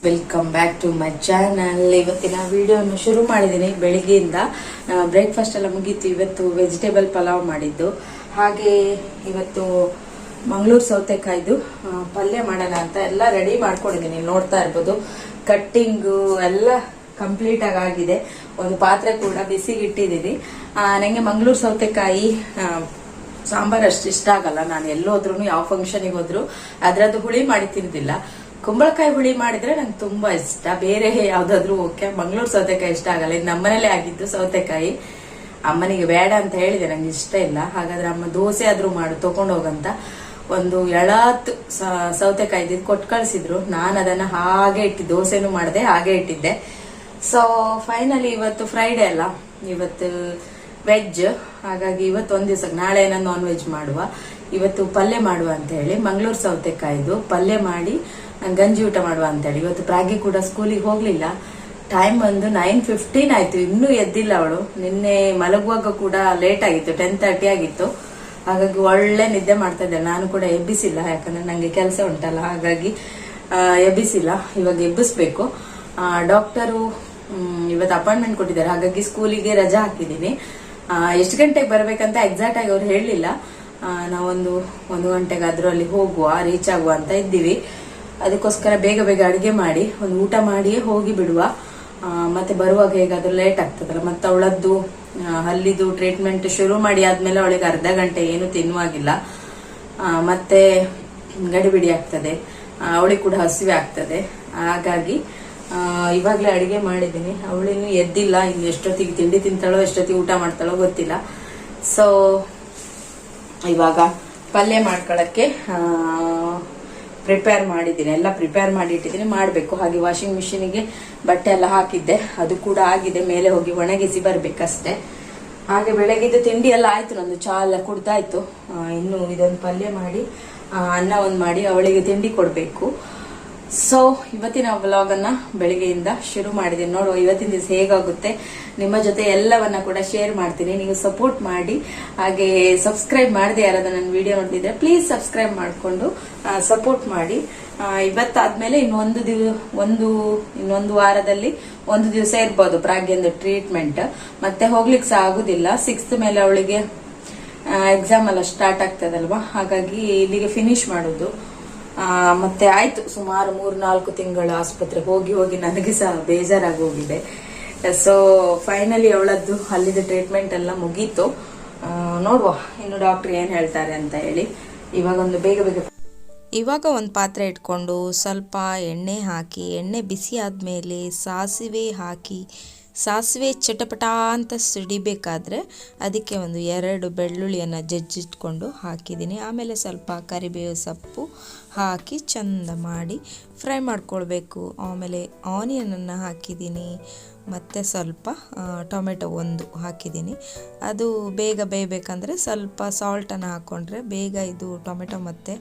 Welcome back to my channel. ಇವತ್ತಿನ ವಿಡಿಯೋನ ಶುರು ಮಾಡಿದ್ದೀನಿ. ಬೆಳಿಗ್ಗೆಯಿಂದ ಬ್ರೇಕ್ಫಾಸ್ಟ್ ಎಲ್ಲ ಮುಗೀತು. ಇವತ್ತು ವೆಜಿಟೇಬಲ್ ಪಲಾವ್ ಮಾಡಿದ್ದು, ಹಾಗೆ ಇವತ್ತು ಮಂಗಳೂರು ಸೌತೆಕಾಯ್ದು ಪಲ್ಯ ಮಾಡೋಣ ಅಂತ ಎಲ್ಲ ರೆಡಿ ಮಾಡ್ಕೊಂಡಿದ್ದೀನಿ. ನೋಡ್ತಾ ಇರ್ಬೋದು, ಕಟ್ಟಿಂಗು ಎಲ್ಲ ಕಂಪ್ಲೀಟ್ ಆಗಿದೆ. ಒಂದು ಪಾತ್ರೆ ಕೂಡ ಬಿಸಿಗೆ ಇಟ್ಟಿದ್ದೀನಿ. ನನಗೆ ಮಂಗಳೂರು ಸೌತೆಕಾಯಿ ಸಾಂಬಾರ್ ಅಷ್ಟು ಇಷ್ಟ ಆಗಲ್ಲ. ನಾನು ಎಲ್ಲೋದ್ರೂ ಯಾವ ಫಂಕ್ಷನಿಗೆ ಹೋದ್ರು ಅದ್ರದ್ದು ಹುಳಿ ಮಾಡಿ ತಿಂದಿಲ್ಲ. ಕುಂಬಳಕಾಯಿ ಹುಳಿ ಮಾಡಿದ್ರೆ ನಂಗೆ ತುಂಬಾ ಇಷ್ಟ. ಬೇರೆ ಯಾವ್ದಾದ್ರು ಓಕೆ, ಮಂಗಳೂರು ಸೌತೆಕಾಯಿ ಇಷ್ಟ ಆಗಲ್ಲ. ಇದು ನಮ್ಮನೇಲೆ ಆಗಿದ್ದು ಸೌತೆಕಾಯಿ. ಅಮ್ಮನಿಗೆ ಬೇಡ ಅಂತ ಹೇಳಿದೆ, ನಂಗೆ ಇಷ್ಟ ಇಲ್ಲ. ಹಾಗಾದ್ರೆ ಅಮ್ಮ ದೋಸೆ ಆದ್ರೂ ಮಾಡು ತಗೊಂಡೋಗಂತ ಒಂದು ಎಳತ್ ಸೌತೆಕಾಯಿ ಕೊಟ್ಟು ಕಳ್ಸಿದ್ರು. ನಾನು ಅದನ್ನ ಹಾಗೆ ಇಟ್ಟಿದ್ದೆ, ದೋಸೆನೂ ಮಾಡಿದೆ ಹಾಗೆ ಇಟ್ಟಿದ್ದೆ. ಸೊ ಫೈನಲಿ ಇವತ್ತು ಫ್ರೈಡೆ ಅಲ್ಲ, ಇವತ್ತು ವೆಜ್. ಹಾಗಾಗಿ ಇವತ್ತು ಒಂದ್ ದಿವಸ, ನಾಳೆ ಏನೋ ನಾನ್ ವೆಜ್ ಮಾಡುವ, ಇವತ್ತು ಪಲ್ಯ ಮಾಡುವ ಅಂತ ಹೇಳಿ ಮಂಗಳೂರು ಸೌತೆಕಾಯ್ದು ಪಲ್ಯ ಮಾಡಿ ಗಂಜಿ ಊಟ ಮಾಡುವ ಅಂತ ಹೇಳಿ. ಇವತ್ತು ಪ್ರಾಗಿ ಕೂಡ ಸ್ಕೂಲಿಗೆ ಹೋಗ್ಲಿಲ್ಲ. ಟೈಮ್ ಒಂದು 9:15 ಆಯ್ತು, ಇನ್ನೂ ಎದ್ದಿಲ್ಲ ಅವಳು. ನಿನ್ನೆ ಮಲಗುವಾಗ ಕೂಡ ಲೇಟ್ ಆಗಿತ್ತು, 10:30 ಆಗಿತ್ತು. ಹಾಗಾಗಿ ಒಳ್ಳೆ ನಿದ್ದೆ ಮಾಡ್ತಾ ಇದ್ದೆ. ನಾನು ಕೂಡ ಎಬ್ಬಿಸಿಲ್ಲ, ಯಾಕಂದ್ರೆ ನಂಗೆ ಕೆಲಸ ಉಂಟಲ್ಲ, ಹಾಗಾಗಿ ಎಬ್ಬಿಸಿಲ್ಲ. ಇವಾಗ ಎಬ್ಬಿಸ್ಬೇಕು. ಡಾಕ್ಟರು ಇವತ್ತು ಅಪಾಯಿಂಟ್ಮೆಂಟ್ ಕೊಟ್ಟಿದ್ದಾರೆ, ಹಾಗಾಗಿ ಸ್ಕೂಲಿಗೆ ರಜಾ ಹಾಕಿದ್ದೀನಿ. ಎಷ್ಟು ಗಂಟೆಗೆ ಬರ್ಬೇಕಂತ ಎಕ್ಸಾಕ್ಟ್ ಆಗಿ ಅವ್ರು ಹೇಳಲಿಲ್ಲ. ನಾವೊಂದು 1 ಗಂಟೆಗಾದ್ರೂ ಅಲ್ಲಿ ಹೋಗುವ, ರೀಚ್ ಆಗುವ ಅಂತ ಇದ್ದೀವಿ. ಅದಕ್ಕೋಸ್ಕರ ಬೇಗ ಬೇಗ ಅಡಿಗೆ ಮಾಡಿ ಒಂದು ಊಟ ಮಾಡಿಯೇ ಹೋಗಿ ಬಿಡುವ. ಮತ್ತೆ ಬರುವಾಗ ಹೇಗಾದ್ರೂ ಲೇಟ್ ಆಗ್ತದಲ್ಲ. ಮತ್ತೆ ಅವಳದ್ದು ಹಲ್ಲಿದು ಟ್ರೀಟ್ಮೆಂಟ್ ಶುರು ಮಾಡಿ ಆದ್ಮೇಲೆ ಅವಳಿಗೆ ಅರ್ಧ ಗಂಟೆ ಏನು ತಿನ್ನುವಾಗಿಲ್ಲ. ಮತ್ತೆ ಗಡಿಬಿಡಿ ಆಗ್ತದೆ, ಅವಳಿಗೆ ಕೂಡ ಹಸಿವೆ ಆಗ್ತದೆ. ಹಾಗಾಗಿ ಇವಾಗ್ಲೇ ಅಡಿಗೆ ಮಾಡಿದ್ದೀನಿ. ಅವಳಿನ್ನು ಎದ್ದಿಲ್ಲ, ಇನ್ನು ಎಷ್ಟೊತ್ತಿಗೆ ತಿಂಡಿ ತಿಂತಾಳೋ ಎಷ್ಟೊತ್ತಿಗೆ ಊಟ ಮಾಡ್ತಾಳೋ ಗೊತ್ತಿಲ್ಲ. ಸೊ ಇವಾಗ ಪಲ್ಯ ಮಾಡ್ಕೊಳಕ್ಕೆ ಪ್ರಿಪೇರ್ ಮಾಡಿದ್ದೀನಿ, ಎಲ್ಲ ಪ್ರಿಪೇರ್ ಮಾಡಿ ಇಟ್ಟಿದ್ದೀನಿ. ಮಾಡಬೇಕು. ಹಾಗೆ ವಾಷಿಂಗ್ ಮಿಷಿನಿಗೆ ಬಟ್ಟೆ ಎಲ್ಲ ಹಾಕಿದ್ದೆ, ಅದು ಕೂಡ ಆಗಿದೆ. ಮೇಲೆ ಹೋಗಿ ಒಣಗಿಸಿ ಬರ್ಬೇಕಷ್ಟೇ. ಹಾಗೆ ಬೆಳಗ್ಗಿದ್ದು ತಿಂಡಿ ಎಲ್ಲ ಆಯ್ತು, ನಂದು ಚಾ ಎಲ್ಲ ಕುಡ್ದಾಯ್ತು. ಇನ್ನು ಇದೊಂದು ಪಲ್ಯ ಮಾಡಿ ಅನ್ನ ಒಂದು ಮಾಡಿ ಅವಳಿಗೆ ತಿಂಡಿ ಕೊಡ್ಬೇಕು. ಸೊ ಇವತ್ತಿನ ವ್ಲಾಗ್ ಅನ್ನ ಬೆಳಿಗ್ಗೆಯಿಂದ ಶುರು ಮಾಡಿದ್ದೀನಿ. ನೋಡುವ ಇವತ್ತಿನ ದಿವಸ ಹೇಗಾಗುತ್ತೆ. ನಿಮ್ಮ ಜೊತೆ ಎಲ್ಲವನ್ನ ಕೂಡ ಶೇರ್ ಮಾಡ್ತೀನಿ. ನೀವು ಸಪೋರ್ಟ್ ಮಾಡಿ. ಹಾಗೆ ಸಬ್ಸ್ಕ್ರೈಬ್ ಮಾಡದೆ ಯಾರಾದ್ರೂ ನನ್ನ ವಿಡಿಯೋ ನೋಡ್ತಿದ್ರೆ ಪ್ಲೀಸ್ ಸಬ್ಸ್ಕ್ರೈಬ್ ಮಾಡಿಕೊಂಡು ಸಪೋರ್ಟ್ ಮಾಡಿ. ಇವತ್ತಾದ್ಮೇಲೆ ಇನ್ನೊಂದು ವಾರದಲ್ಲಿ 1 ದಿವಸ ಇರ್ಬೋದು ಪ್ರಾಗ್ಯಂದು ಟ್ರೀಟ್ಮೆಂಟ್. ಮತ್ತೆ ಹೋಗ್ಲಿಕ್ಕೆ ಸಹ ಆಗುದಿಲ್ಲ. 6th ಮೇಲೆ ಅವಳಿಗೆ ಎಕ್ಸಾಮ್ ಎಲ್ಲ ಸ್ಟಾರ್ಟ್ ಆಗ್ತದಲ್ವಾ, ಹಾಗಾಗಿ ಇಲ್ಲಿಗೆ ಫಿನಿಶ್ ಮಾಡುದು. ಮತ್ತೆ ಆಯ್ತು, ಸುಮಾರು 3-4 ತಿಂಗಳು ಆಸ್ಪತ್ರೆಗೆ ಹೋಗಿ ಹೋಗಿ ನನಗೆ ಸಹ ಬೇಜಾರಾಗಿ ಹೋಗಿದೆ. ಸೊ ಫೈನಲಿ ಅವಳದ್ದು ಅಲ್ಲಿದ್ದ ಟ್ರೀಟ್ಮೆಂಟ್ ಎಲ್ಲ ಮುಗೀತು. ನೋಡುವ ಇನ್ನು ಡಾಕ್ಟರ್ ಏನ್ ಹೇಳ್ತಾರೆ ಅಂತ ಹೇಳಿ. ಇವಾಗ ಒಂದು ಪಾತ್ರೆ ಇಟ್ಕೊಂಡು ಸ್ವಲ್ಪ ಎಣ್ಣೆ ಹಾಕಿ, ಎಣ್ಣೆ ಬಿಸಿ ಆದಮೇಲೆ ಸಾಸಿವೆ ಹಾಕಿ, ಸಾಸಿವೆ ಚಟಪಟ ಅಂತ ಸಿಡಿಬೇಕಾದ್ರೆ ಅದಕ್ಕೆ ಒಂದು 2 ಬೆಳ್ಳುಳ್ಳಿಯನ್ನು ಜಜ್ಜಿಟ್ಕೊಂಡು ಹಾಕಿದ್ದೀನಿ. ಆಮೇಲೆ ಸ್ವಲ್ಪ ಕರಿಬೇವು ಸೊಪ್ಪು ಹಾಕಿ ಚಂದ ಮಾಡಿ ಫ್ರೈ ಮಾಡ್ಕೊಳ್ಬೇಕು. ಆಮೇಲೆ ಆನಿಯನನ್ನು ಹಾಕಿದ್ದೀನಿ, ಮತ್ತು ಸ್ವಲ್ಪ ಟೊಮೆಟೊ 1 ಹಾಕಿದ್ದೀನಿ. ಅದು ಬೇಗ ಬೇಯಬೇಕಂದ್ರೆ ಸ್ವಲ್ಪ ಸಾಲ್ಟನ್ನು ಹಾಕ್ಕೊಂಡ್ರೆ ಬೇಗ ಇದು ಟೊಮೆಟೊ ಮತ್ತು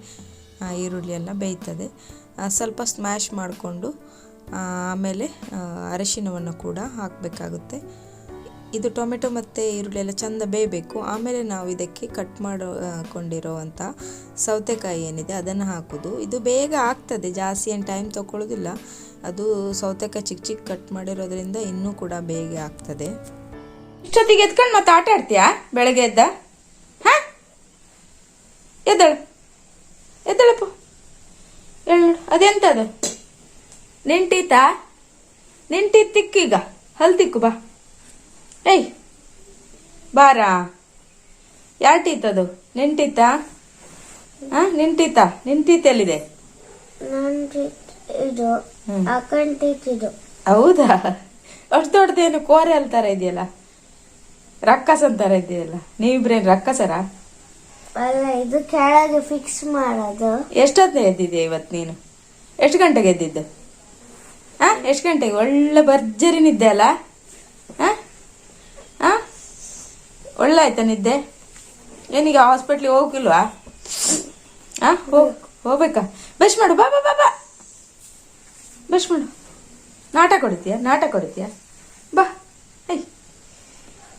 ಈರುಳ್ಳಿ ಎಲ್ಲ ಬೇಯ್ತದೆ. ಸ್ವಲ್ಪ ಸ್ಮ್ಯಾಶ್ ಮಾಡಿಕೊಂಡು ಆಮೇಲೆ ಅರಿಶಿನವನ್ನು ಕೂಡ ಹಾಕಬೇಕಾಗುತ್ತೆ. ಇದು ಟೊಮೆಟೊ ಮತ್ತು ಈರುಳ್ಳಿ ಎಲ್ಲ ಚೆಂದ ಬೇಯಬೇಕು. ಆಮೇಲೆ ನಾವು ಇದಕ್ಕೆ ಕಟ್ ಮಾಡಿಕೊಂಡಿರೋವಂಥ ಸೌತೆಕಾಯಿ ಏನಿದೆ ಅದನ್ನು ಹಾಕೋದು. ಇದು ಬೇಗ ಆಗ್ತದೆ, ಜಾಸ್ತಿ ಏನು ಟೈಮ್ ತೊಗೊಳ್ಳೋದಿಲ್ಲ. ಅದು ಸೌತೆಕಾಯಿ ಚಿಕ್ಕ ಚಿಕ್ಕ ಕಟ್ ಮಾಡಿರೋದ್ರಿಂದ ಇನ್ನೂ ಕೂಡ ಬೇಗ ಆಗ್ತದೆ. ಇಷ್ಟೊತ್ತಿಗೆ ಎತ್ಕೊಂಡು ಮತ್ತೆ ಆಟ ಆಡ್ತೀಯಾ ಬೆಳಗ್ಗೆ ಎದ್ದ? ಎದ್ದಳಪ್ಪ, ಅದೆಂತದು? ನಿಂಟೀತ ತಿಕ್ಕೀಗ, ಹಲ್ ತಿಕ್ಕು ಬಾ. ಏಯ್ ಬಾರಾ, ಯಾವ ಟೀತದು? ನಿಂಟೀತ? ನಿಂಟೀತ ಎಲ್ಲಿದೆ? ಹೌದಾ? ಅಷ್ಟು ದೊಡ್ಡದೇನು ಕೋರೆ ಅಂತಾರ ಇದೆಯಲ್ಲ, ರಕ್ಕಸ್ ಅಂತಾರ ಇದೆಯಲ್ಲ. ನೀವಿಬ್ರೇನು ರಕ್ಕಸರ? ಅಲ್ಲ, ಇದು ಕೆಳಗೆ ಫಿಕ್ಸ್ ಮಾಡೋದು. ಎಷ್ಟೊತ್ತನೇ ಎದ್ದಿದ್ಯಾ ಇವತ್ತು ನೀನು? ಎಷ್ಟು ಗಂಟೆಗೆ ಎದ್ದಿದ್ದು? ಎಷ್ಟು ಗಂಟೆಗೆ? ಒಳ್ಳೆ ಭರ್ಜರಿ ನಿದ್ದೆ ಅಲ್ಲ? ಒಳ್ಳೆ ಆಯ್ತಾ ನಿದ್ದೆ? ಏನೀಗ ಹಾಸ್ಪಿಟ್ಲಿಗೆ ಹೋಗಿಲ್ವಾ? ಹೋಗ್ಬೇಕಾ? ಬ್ರಷ್ ಮಾಡು, ಬಾ ಬಾ ಬಾ ಬಾ, ಬ್ರಷ್ ಮಾಡು. ನಾಟಕ ಹೊಡಿತೀಯ? ಬಾ.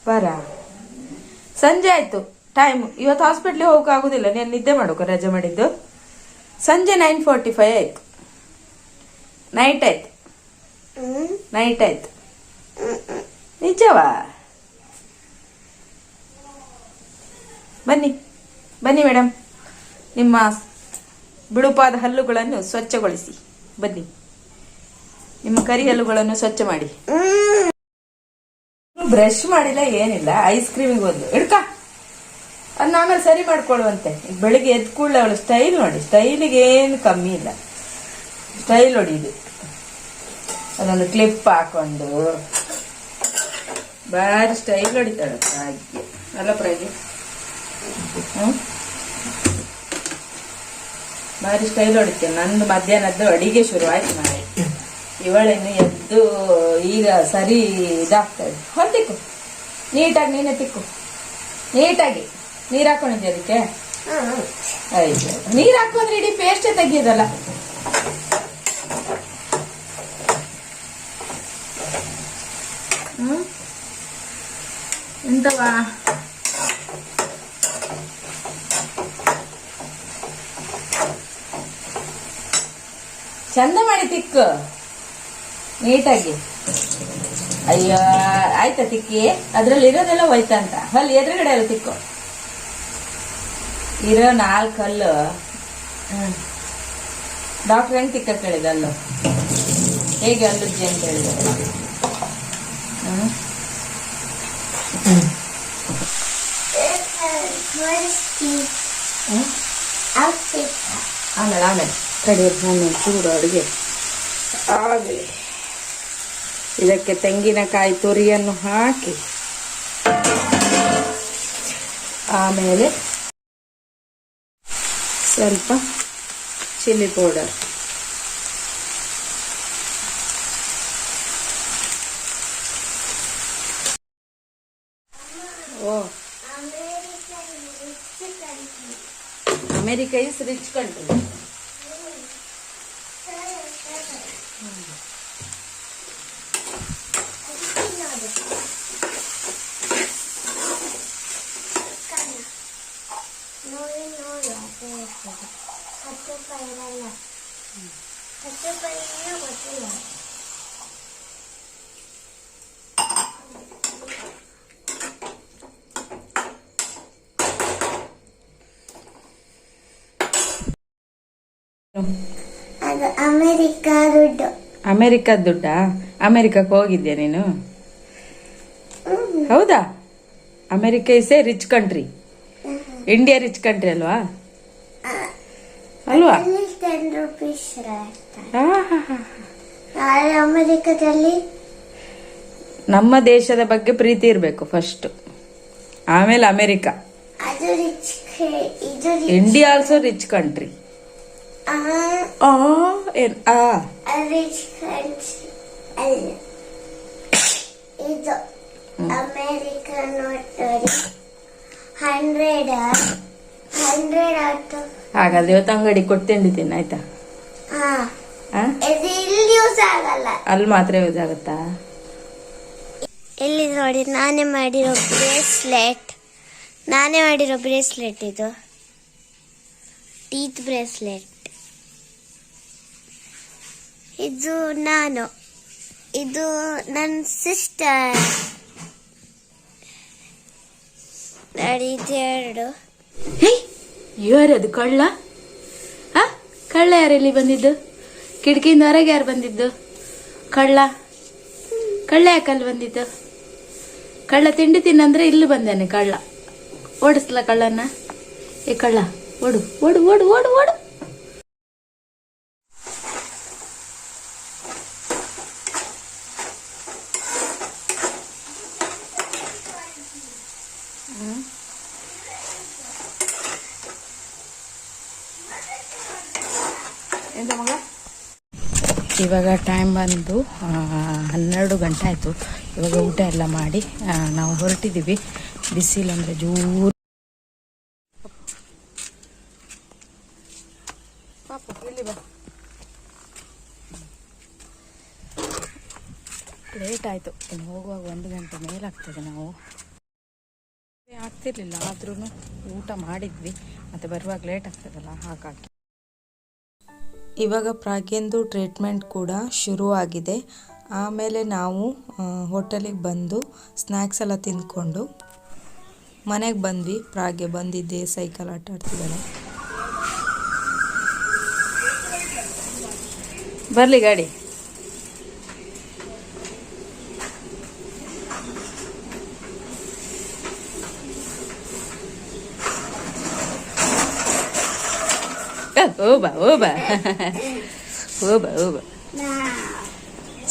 ಬಾರ, ಸಂಜೆ ಆಯ್ತು ಟೈಮ್. ಇವತ್ತು ಹಾಸ್ಪಿಟ್ಲಿಗೆ ಹೋಗಕ್ಕೆ ಆಗುದಿಲ್ಲ, ನೀನು ನಿದ್ದೆ ಮಾಡೋಕ ರಜೆ ಮಾಡಿದ್ದು. ಸಂಜೆ 9:45 ಆಯ್ತು, ನೈಟ್ ಆಯ್ತು. ನೈಟ್ ಆಯ್ತು. ನಿಜವಾ? ಬನ್ನಿ ಬನ್ನಿ ಮೇಡಮ್, ನಿಮ್ಮ ಬಿಳುಪಾದ ಹಲ್ಲುಗಳನ್ನು ಸ್ವಚ್ಛಗೊಳಿಸಿ. ಬನ್ನಿ, ನಿಮ್ಮ ಕರಿ ಹಲ್ಲುಗಳನ್ನು ಸ್ವಚ್ಛ ಮಾಡಿ. ಬ್ರಷ್ ಮಾಡಿಲ್ಲ, ಏನಿಲ್ಲ. ಐಸ್ ಕ್ರೀಮಿಗೆ ಒಂದು ಹಿಡ್ಕ, ಅದನ್ನ ಆಮೇಲೆ ಸರಿ ಮಾಡ್ಕೊಳ್ಳುವಂತೆ. ಬೆಳಿಗ್ಗೆ ಎದ್ದು ಕೂಡಲೇ ಅವಳು ಸ್ಟೈಲ್ ನೋಡಿ, ಸ್ಟೈಲಿಗೆ ಏನು ಕಮ್ಮಿ ಇಲ್ಲ. ಸ್ಟೈಲ್ ನೋಡಿ ಇದು, ಅದೊಂದು ಕ್ಲಿಪ್ ಹಾಕೊಂಡು ಬಾರಿ ಸ್ಟೈಲ್ ಹೊಡಿತಾಳೆ ಪ್ರಾಗ್ಯ. ಅಲ್ಲ ಪ್ರಾಗ್ಯ? ಬಾರಿ ಸ್ಟೈಲ್ ಹೊಡಿತೇನೆ. ನಂದು ಮಧ್ಯಾಹ್ನದ್ದು ಅಡಿಗೆ ಶುರು ಆಯ್ತು ಮಾಡಿ. ಇವಳೇನು ಎದ್ದು ಈಗ ಸರಿ ಇದಾಗ್ತಾಳೆ. ಹೊತ್ತಿಕ್ಕು ನೀಟಾಗಿ, ನೀನೇ ತಿಕ್ಕು ನೀಟಾಗಿ. ನೀರು ಹಾಕೊಂಡಿದ್ದೆ ಅದಕ್ಕೆ? ಆಯ್ತು, ನೀರು ಹಾಕೊಂಡ್ರೆ ಇಡೀ ಪೇಸ್ಟೇ ತೆಗಿಯೋದಲ್ಲ. ಎಂತವಾ ಚಂದ ಮಾಡಿ ತಿಕ್ಕು ನೀಟಾಗಿ. ಅಯ್ಯೋ ಆಯ್ತಾ ತಿಕ್ಕಿ? ಅದ್ರಲ್ಲಿ ಇರೋದೆಲ್ಲ ಹೋಯ್ತಾ ಅಂತ. ಹಲ್ಲು ಎದುರುಗಡೆ ಎಲ್ಲ ತಿಕ್ಕು. ಇರೋ 4 ಹಲ್ಲು ಡಾಕ್ಟರ್ ಹೆಂಗ್ ತಿಕ್ಕ ಕೇಳಿದ ಅಲ್ಲು? ಹೇಗೆ ಹಲ್ಲುಜ್ಜಿ ಅಂತ ಹೇಳಿದ್ದಾರೆ. ಆಮೇಲೆ ಆಮೇಲೆ ಕಡಿಯೋದು ನಾನು ಚೂಡು ಅಡುಗೆ ಆಗಲಿ. ಇದಕ್ಕೆ ತೆಂಗಿನಕಾಯಿ ತುರಿಯನ್ನು ಹಾಕಿ ಆಮೇಲೆ ಸ್ವಲ್ಪ chilli powder, America is rich country. ಅದು ಅಮೆರಿಕ ದುಡ್ಡು. ಅಮೆರಿಕದ ದುಡ್ಡಾ? ಅಮೆರಿಕಕ್ಕೆ ಹೋಗಿದ್ಯಾ ನೀನು? ಹೌದಾ? America is A rich country. India rich country ಅಲ್ವಾ? ಅಲ್ವಾ? 10 ರೂಪೀಸ್. ಅಮೆರಿಕದಲ್ಲಿ ನಮ್ಮ ದೇಶದ ಬಗ್ಗೆ ಪ್ರೀತಿ ಇರಬೇಕು ಫಸ್ಟ್, ಆಮೇಲೆ ಅಮೆರಿಕ. ಅದು rich. India also rich country. Rich country ಅಲ್ಲ ಇದು. ಅಮೆರಿಕ ನೋಟ್ ನೋಡಿ. 100 ಆಯ್ತು. ಹಾಗಾದ್ರೆ ಇವತ್ತು ಅಂಗಡಿ ಕೊಟ್ಟು ತಿಂಡಿತೀನಿ ಆಯ್ತಾ? ಇದು ಇಲ್ಲಿ ಯೂಸ್ ಆಗಲ್ಲ, ಅಲ್ಲಿ ಮಾತ್ರ ಯೂಸ್ ಆಗುತ್ತಾ? ಇಲ್ಲಿ ನೋಡಿ, ನಾನೇ ಮಾಡಿರೋ ಬ್ರೇಸ್ಲೆಟ್ ಇದು. ಟೀತ್ ಬ್ರೇಸ್ಲೆಟ್ ಇದು. ಇದು ನನ್ನ ಸಿಸ್ಟರ್ ನೋಡಿ. ಇದು 2. ಯಾರದು ಕಳ್ಳ? ಕಳ್ಳ ಯಾರಲ್ಲಿ ಬಂದಿದ್ದು? ಕಿಟಕಿಯಿಂದ ಹೊರಗೆ ಯಾರು ಬಂದಿದ್ದು? ಕಳ್ಳ ಯಾಕಲ್ಲಿ ಬಂದಿದ್ದು? ಕಳ್ಳ ತಿಂಡಿ ತಿನ್ನಂದ್ರೆ ಇಲ್ಲಿ ಬಂದಾನೆ ಕಳ್ಳ. ಓಡಿಸ್ಲ ಕಳ್ಳನ್ನ. ಏ ಕಳ್ಳ, ಓಡು ಓಡು ಓಡು ಓಡು ಓಡು. ಇವಾಗ ಟೈಮ್ ಬಂದು 12 ಗಂಟೆ ಆಯಿತು. ಇವಾಗ ಊಟ ಎಲ್ಲ ಮಾಡಿ ನಾವು ಹೊರಟಿದ್ದೀವಿ. ಬಿಸಿಲಂದರೆ ಜೋರು. ಲೇಟ್ ಆಯಿತು, ಇನ್ನು ಹೋಗುವಾಗ 1 ಗಂಟೆ ಮೇಲಾಗ್ತದೆ. ನಾವು ಆಗ್ತಿರ್ಲಿಲ್ಲ, ಆದ್ರೂ ಊಟ ಮಾಡಿದ್ವಿ. ಮತ್ತು ಬರುವಾಗ ಲೇಟ್ ಆಗ್ತದಲ್ಲ, ಹಾಗಾಗಿ. ಇವಾಗ ಪ್ರಾಗ್ಯಂದು ಟ್ರೀಟ್ಮೆಂಟ್ ಕೂಡ ಶುರುವಾಗಿದೆ. ಆಮೇಲೆ ನಾವು ಹೋಟೆಲಿಗೆ ಬಂದು ಸ್ನ್ಯಾಕ್ಸ್ ಎಲ್ಲ ತಿಂದ್ಕೊಂಡು ಮನೆಗೆ ಬಂದ್ವಿ. ಪ್ರಾಗ್ಗೆ ಬಂದಿದ್ದೆ, ಸೈಕಲ್ ಆಟ ಆಡ್ತಿದ್ದಾಳೆ. ಬರಲಿ ಗಾಡಿ. ಓಬಾ ಓಬಾ ಓಬಾ ಓಬಾ.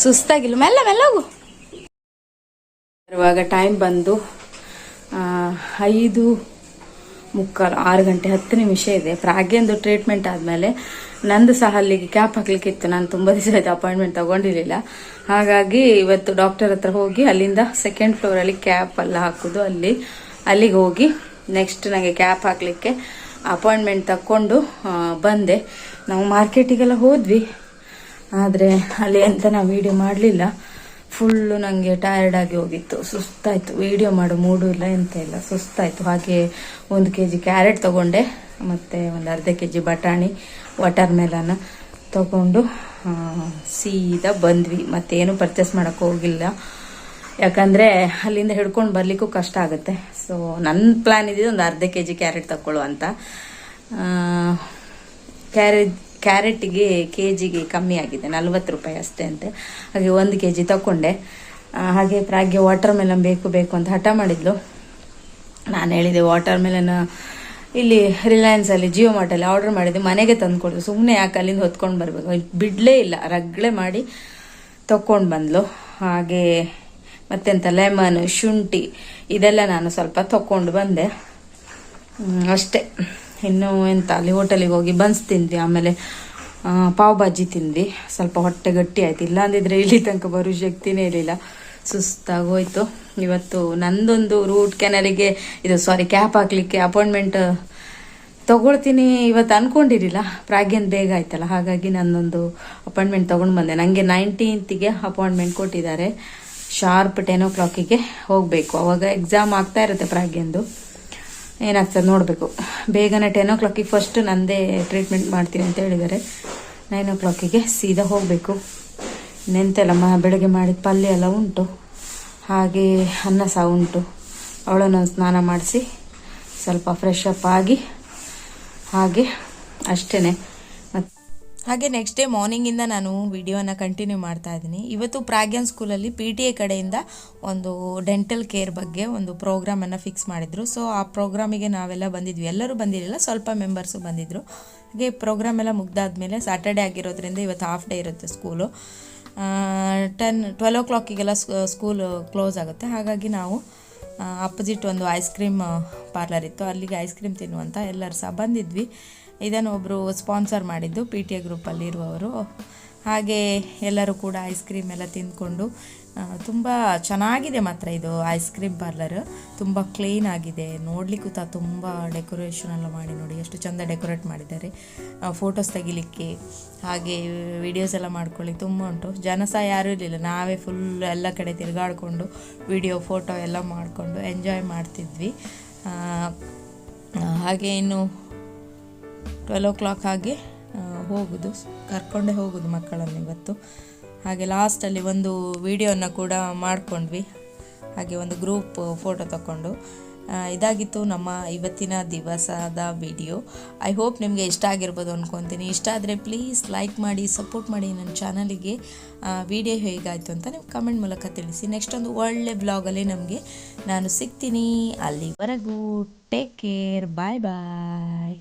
ಸುಸ್ತಾಗಿಲ್ಲ, ಮೆಲ್ಲ ಮೆಲ್ಲ ಹೋಗು. ಇವಾಗ ಟೈಮ್ ಬಂದು 5:45, 6 ಗಂಟೆ 10 ನಿಮಿಷ ಇದೆ. ಪ್ರಾಗ್ಯಂದು ಟ್ರೀಟ್ಮೆಂಟ್ ಆದಮೇಲೆ ನಂದು ಸಹ ಅಲ್ಲಿಗೆ ಕ್ಯಾಪ್ ಹಾಕ್ಲಿಕ್ಕಿತ್ತು. ನಾನು ತುಂಬ ದಿವಸ ಆಯ್ತು ಅಪಾಯಿಂಟ್ಮೆಂಟ್ ತಗೊಂಡಿರಲಿಲ್ಲ. ಹಾಗಾಗಿ ಇವತ್ತು ಡಾಕ್ಟರ್ ಹತ್ರ ಹೋಗಿ ಅಲ್ಲಿಂದ 2nd ಫ್ಲೋರಲ್ಲಿ ಕ್ಯಾಪ್ ಎಲ್ಲ ಹಾಕೋದು, ಅಲ್ಲಿಗೆ ಹೋಗಿ ನೆಕ್ಸ್ಟ್ ನನಗೆ ಕ್ಯಾಪ್ ಹಾಕಲಿಕ್ಕೆ ಅಪಾಯಿಂಟ್ಮೆಂಟ್ ತಕ್ಕೊಂಡು ಬಂದೆ. ನಾವು ಮಾರ್ಕೆಟಿಗೆಲ್ಲ ಹೋದ್ವಿ, ಆದರೆ ಅಲ್ಲಿ ಅಂತ ನಾವು ವಿಡಿಯೋ ಮಾಡಲಿಲ್ಲ. ಫುಲ್ಲು ನನಗೆ ಟಯರ್ಡ್ ಆಗಿ ಹೋಗಿತ್ತು, ಸುಸ್ತಾಯಿತು. ವಿಡಿಯೋ ಮಾಡೋ ಮೂಡು ಇಲ್ಲ, ಎಂತ ಇಲ್ಲ, ಸುಸ್ತಾಯಿತು. ಹಾಗೆ 1 kg ಕ್ಯಾರೆಟ್ ತಗೊಂಡೆ, ಮತ್ತು ಒಂದು ಅರ್ಧ kg ಬಟಾಣಿ, ವಾಟರ್ ಮೆಲನ್ ತಗೊಂಡು ಸೀದಾ ಬಂದ್ವಿ. ಮತ್ತೇನು ಪರ್ಚೇಸ್ ಮಾಡೋಕ್ಕೆ ಹೋಗಿಲ್ಲ, ಯಾಕಂದರೆ ಅಲ್ಲಿಂದ ಹಿಡ್ಕೊಂಡು ಬರಲಿಕ್ಕೂ ಕಷ್ಟ ಆಗುತ್ತೆ. ಸೊ ನನ್ನ ಪ್ಲ್ಯಾನ್ ಇದ್ದಿದ್ದು ಒಂದು ಅರ್ಧ kg ಕ್ಯಾರೆಟ್ ತಗೊಳ್ಳು ಅಂತ. ಕ್ಯಾರೆಟಿಗೆ ಕೆಜಿಗೆ ಕಮ್ಮಿ ಆಗಿದೆ, 40 ರೂಪಾಯಿ ಅಷ್ಟೇ ಅಂತೆ. ಹಾಗೆ 1 kg ತಗೊಂಡೆ. ಹಾಗೆ ಪ್ರಾಗ್ಗೆ ವಾಟರ್ ಮೆಲನ್ ಬೇಕು ಅಂತ ಹಠ ಮಾಡಿದ್ಲು. ನಾನು ಹೇಳಿದೆ ವಾಟರ್ ಮೆಲನ್ ಇಲ್ಲಿ ರಿಲಯನ್ಸಲ್ಲಿ, ಜಿಯೋ ಮಾರ್ಟಲ್ಲಿ ಆರ್ಡರ್ ಮಾಡಿದ್ದೆ, ಮನೆಗೆ ತಂದುಕೊಡ್ದು. ಸುಮ್ಮನೆ ಯಾಕೆ ಅಲ್ಲಿಂದ ಹೊತ್ಕೊಂಡು ಬರಬೇಕು, ಬಿಡಲೇ ಇಲ್ಲ, ರಗಳೆ ಮಾಡಿ ತಗೊಂಡು ಬಂದ್ಲು. ಹಾಗೆ ಮತ್ತೆಂತ ಲೆಮನ್, ಶುಂಠಿ ಇದೆಲ್ಲ ನಾನು ಸ್ವಲ್ಪ ತಗೊಂಡು ಬಂದೆ ಅಷ್ಟೇ. ಇನ್ನು ಎಂತ, ಅಲ್ಲಿ ಹೋಟೆಲಿಗೆ ಹೋಗಿ ಬನ್ಸ್ ತಿಂದ್ವಿ, ಆಮೇಲೆ ಪಾವ್ ಭಾಜಿ ತಿಂದ್ವಿ. ಸ್ವಲ್ಪ ಹೊಟ್ಟೆ ಗಟ್ಟಿ ಆಯ್ತು, ಇಲ್ಲಾಂದಿದ್ರೆ ಇಲ್ಲಿ ತನಕ ಬರೋ ಶಕ್ತಿನೇ ಇರಲಿಲ್ಲ, ಸುಸ್ತಾಗೋಯ್ತು. ಇವತ್ತು ನಂದೊಂದು ರೂಟ್ ಕೆನಲಿಗೆ ಕ್ಯಾಪ್ ಹಾಕ್ಲಿಕ್ಕೆ ಅಪಾಯಿಂಟ್ಮೆಂಟ್ ತಗೊಳ್ತೀನಿ ಇವತ್ತು ಅನ್ಕೊಂಡಿರಲಿಲ್ಲ. ಪ್ರಾಗ್ಯನ್ ಬೇಗ ಆಯ್ತಲ್ಲ, ಹಾಗಾಗಿ ನನ್ನೊಂದು ಅಪಾಯಿಂಟ್ಮೆಂಟ್ ತೊಗೊಂಡು ಬಂದೆ. ನನಗೆ 19th ಅಪಾಯಿಂಟ್ಮೆಂಟ್ ಕೊಟ್ಟಿದ್ದಾರೆ. ಶಾರ್ಪ್ 10 o'clock ಹೋಗಬೇಕು. ಅವಾಗ ಎಕ್ಸಾಮ್ ಆಗ್ತಾ ಇರುತ್ತೆ ಪ್ರಾಗ್ಯಂದು, ಏನಾಗ್ತದೆ ನೋಡಬೇಕು. ಬೇಗನೆ 10 o'clock ಫಸ್ಟ್ ನಂದೇ ಟ್ರೀಟ್ಮೆಂಟ್ ಮಾಡ್ತೀನಿ ಅಂತ ಹೇಳಿದ್ದಾರೆ. 9 o'clock ಸೀದಾ ಹೋಗಬೇಕು. ನೆಂತೆಲ್ಲ ಬೆಳಗ್ಗೆ ಮಾಡಿದ ಪಲ್ಯ ಎಲ್ಲ ಉಂಟು, ಹಾಗೆ ಅನ್ನ ಸಹ ಉಂಟು. ಅವಳನ್ನು ಸ್ನಾನ ಮಾಡಿಸಿ ಸ್ವಲ್ಪ ಫ್ರೆಶ್ ಅಪ್ ಆಗಿ ಹಾಗೆ ಅಷ್ಟೇ. ಹಾಗೆ ನೆಕ್ಸ್ಟ್ ಡೇ ಮಾರ್ನಿಂಗಿಂದ ನಾನು ವಿಡಿಯೋನ ಕಂಟಿನ್ಯೂ ಮಾಡ್ತಾ ಇದ್ದೀನಿ. ಇವತ್ತು ಪ್ರಾಗ್ಯನ್ ಸ್ಕೂಲಲ್ಲಿ PTA ಕಡೆಯಿಂದ ಒಂದು ಡೆಂಟಲ್ ಕೇರ್ ಬಗ್ಗೆ ಒಂದು ಪ್ರೋಗ್ರಾಮನ್ನು ಫಿಕ್ಸ್ ಮಾಡಿದರು. ಸೊ ಆ ಪ್ರೋಗ್ರಾಮಿಗೆ ನಾವೆಲ್ಲ ಬಂದಿದ್ವಿ, ಎಲ್ಲರೂ ಬಂದಿರಲಿಲ್ಲ, ಸ್ವಲ್ಪ ಮೆಂಬರ್ಸು ಬಂದಿದ್ದರು. ಹಾಗೆ ಪ್ರೋಗ್ರಾಮ್ ಎಲ್ಲ ಮುಗ್ದಾದ್ಮೇಲೆ ಸ್ಯಾಟರ್ಡೇ ಆಗಿರೋದ್ರಿಂದ ಇವತ್ತು ಹಾಫ್ ಡೇ ಇರುತ್ತೆ ಸ್ಕೂಲು. 12 o'clock ಸ್ಕೂಲ್ ಕ್ಲೋಸ್ ಆಗುತ್ತೆ. ಹಾಗಾಗಿ ನಾವು ಅಪೋಸಿಟ್ ಒಂದು ಐಸ್ ಕ್ರೀಮ್ ಪಾರ್ಲರ್ ಇತ್ತು, ಅಲ್ಲಿಗೆ ಐಸ್ ಕ್ರೀಮ್ ತಿನ್ನುವಂತ ಎಲ್ಲರೂ ಸಹ ಬಂದಿದ್ವಿ. ಇದನ್ನು ಒಬ್ಬರು ಸ್ಪಾನ್ಸರ್ ಮಾಡಿದ್ದು PTA ಗ್ರೂಪಲ್ಲಿ ಇರುವವರು. ಹಾಗೆ ಎಲ್ಲರೂ ಕೂಡ ಐಸ್ ಕ್ರೀಮ್ ಎಲ್ಲ ತಿಂದ್ಕೊಂಡು, ತುಂಬ ಚೆನ್ನಾಗಿದೆ ಮಾತ್ರ ಇದು ಐಸ್ ಕ್ರೀಮ್ ಪಾರ್ಲರ್, ತುಂಬ ಕ್ಲೀನ್ ಆಗಿದೆ. ನೋಡಲಿಕ್ಕೂ ತುಂಬ ಡೆಕೋರೇಷನ್ ಎಲ್ಲ ಮಾಡಿ ನೋಡಿ ಎಷ್ಟು ಚೆಂದ ಡೆಕೋರೇಟ್ ಮಾಡಿದ್ದಾರೆ. ಫೋಟೋಸ್ ತೆಗಿಲಿಕ್ಕೆ ಹಾಗೆ ವಿಡಿಯೋಸ್ ಎಲ್ಲ ಮಾಡ್ಕೊಳ್ಳಿ ತುಂಬ ಉಂಟು. ಜನ ಸಹ ಯಾರೂ ಇರಲಿಲ್ಲ, ನಾವೇ ಫುಲ್ ಎಲ್ಲ ಕಡೆ ತಿರುಗಾಡಿಕೊಂಡು ವಿಡಿಯೋ ಫೋಟೋ ಎಲ್ಲ ಮಾಡಿಕೊಂಡು ಎಂಜಾಯ್ ಮಾಡ್ತಿದ್ವಿ. ಹಾಗೆ ಇನ್ನು 12 o'clock ಹಾಗೆ ಹೋಗೋದು, ಕರ್ಕೊಂಡೇ ಹೋಗೋದು ಮಕ್ಕಳನ್ನು ಇವತ್ತು. ಹಾಗೆ ಲಾಸ್ಟಲ್ಲಿ ಒಂದು ವಿಡಿಯೋನ ಕೂಡ ಮಾಡಿಕೊಂಡ್ವಿ, ಹಾಗೆ ಒಂದು ಗ್ರೂಪ್ ಫೋಟೋ ತಗೊಂಡು. ಇದಾಗಿತ್ತು ನಮ್ಮ ಇವತ್ತಿನ ದಿವಸದ ವಿಡಿಯೋ. ಐ ಹೋಪ್ ನಿಮಗೆ ಇಷ್ಟ ಆಗಿರ್ಬೋದು ಅಂದ್ಕೊತೀನಿ. ಇಷ್ಟ ಆದರೆ ಪ್ಲೀಸ್ ಲೈಕ್ ಮಾಡಿ, ಸಪೋರ್ಟ್ ಮಾಡಿ ನನ್ನ ಚಾನಲಿಗೆ. ವಿಡಿಯೋ ಹೇಗಾಯಿತು ಅಂತ ನೀವು ಕಮೆಂಟ್ ಮೂಲಕ ತಿಳಿಸಿ. ನೆಕ್ಸ್ಟ್ ಒಂದು ಒಳ್ಳೆ ಬ್ಲಾಗಲ್ಲಿ ನಾನು ಸಿಗ್ತೀನಿ. ಅಲ್ಲಿವರೆಗೂ ಟೇಕ್ ಕೇರ್, ಬಾಯ್ ಬಾಯ್.